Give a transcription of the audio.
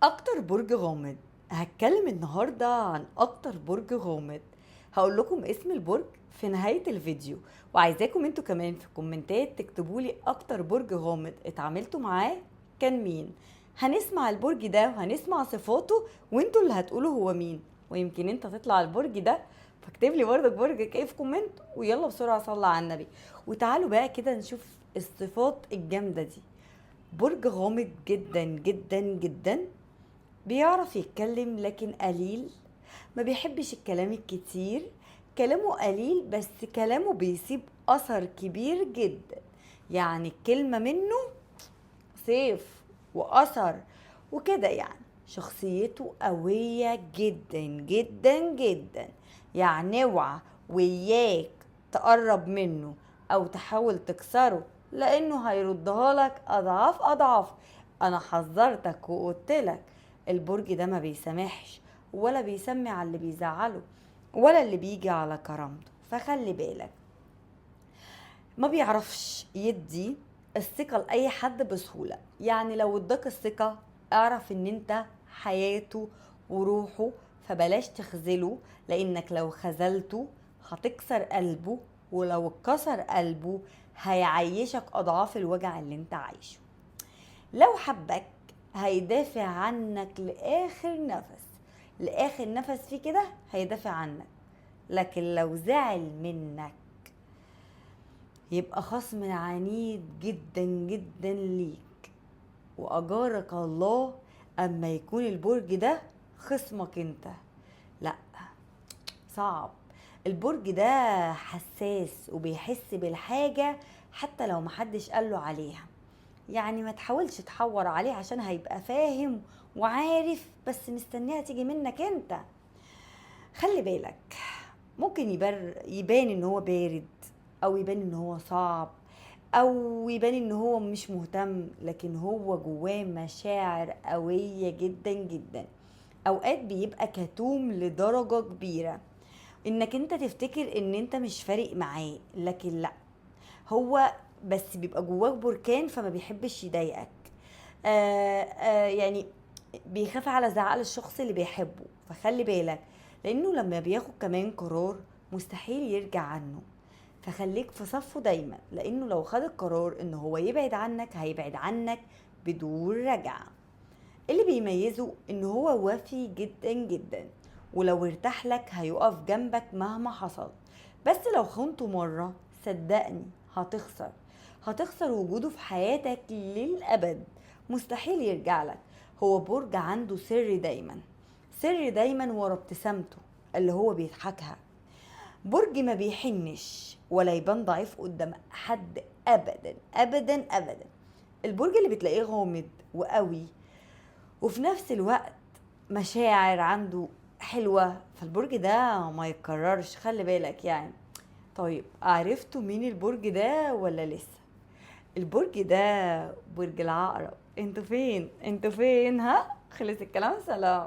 اكتر برج غامض. هتكلم النهاردة عن اكتر برج غامض. هقول لكم اسم البرج في نهاية الفيديو، وعايزاكم انتوا كمان في الكومنتات تكتبوا لي اكتر برج غامض اتعاملتوا معاه كان مين. هنسمع البرج ده وهنسمع صفاته، وانتوا اللي هتقولوا هو مين، ويمكن انت تطلع البرج ده. فاكتب لي برضك برجك ايه في كومنت، ويلا بسرعة صلى على النبي. وتعالوا بقى كده نشوف الصفات الجامدة دي. برج غامض جدا جدا جدا، بيعرف يتكلم لكن قليل، ما بيحبش الكلام الكتير، كلامه قليل بس كلامه بيسيب أثر كبير جدا. يعني الكلمة منه سيف وأثر وكده. يعني شخصيته قوية جدا جدا جدا. يعني اوعى وياك تقرب منه او تحاول تكسره، لانه هيردها لك اضعاف اضعاف. انا حذرتك وقلتلك البرج ده ما بيسامحش، ولا بيسمي على اللي بيزعله، ولا اللي بيجي على كرامته. فخلي بالك، ما بيعرفش يدي الثقة لأي حد بسهولة. يعني لو اداك الثقة اعرف ان انت حياته وروحه، فبلاش تخذله، لانك لو خذلته هتكسر قلبه، ولو اتكسر قلبه هيعيشك اضعاف الوجع اللي انت عايشه. لو حبك هيدافع عنك لآخر نفس، لآخر نفس فيه كده هيدافع عنك. لكن لو زعل منك يبقى خصم عنيد جدا جدا ليك. وأجارك الله أما يكون البرج ده خصمك انت. لا، صعب. البرج ده حساس وبيحس بالحاجة حتى لو محدش قاله عليها. يعني ما تحاولش تحور عليه عشان هيبقى فاهم وعارف، بس مستنيها تيجي منك انت. خلي بالك، ممكن يبان ان هو بارد، او يبان ان هو صعب، او يبان ان هو مش مهتم، لكن هو جواه مشاعر قوية جدا جدا. اوقات بيبقى كتوم لدرجة كبيرة، انك انت تفتكر ان انت مش فارق معاه، لكن لا، هو بس بيبقى جواه بركان فما بيحبش يضايقك. يعني بيخاف على زعل الشخص اللي بيحبه. فخلي بالك، لانه لما بياخد كمان قرار مستحيل يرجع عنه. فخليك في صفه دايما، لانه لو خد القرار ان هو يبعد عنك هيبعد عنك بدون رجعة. اللي بيميزه ان هو وفي جدا جدا، ولو ارتاح لك هيقف جنبك مهما حصل. بس لو خنته مرة صدقني هتخسر، هتخسر وجوده في حياتك للأبد. مستحيل يرجع لك. هو برج عنده سر دايما، سر دايما ورا ابتسامته اللي هو بيضحكها. برج ما بيحنش ولا يبان ضعيف قدام حد ابدا ابدا ابدا. البرج اللي بتلاقيه غامض وقوي، وفي نفس الوقت مشاعر عنده حلوة، فالبرج ده ما يتكررش. خلي بالك يعني. طيب، عرفتوا مين البرج ده ولا لسه؟ البرج ده برج العقرب. انتوا فين؟ انتوا فين؟ ها، خلص الكلام، سلام.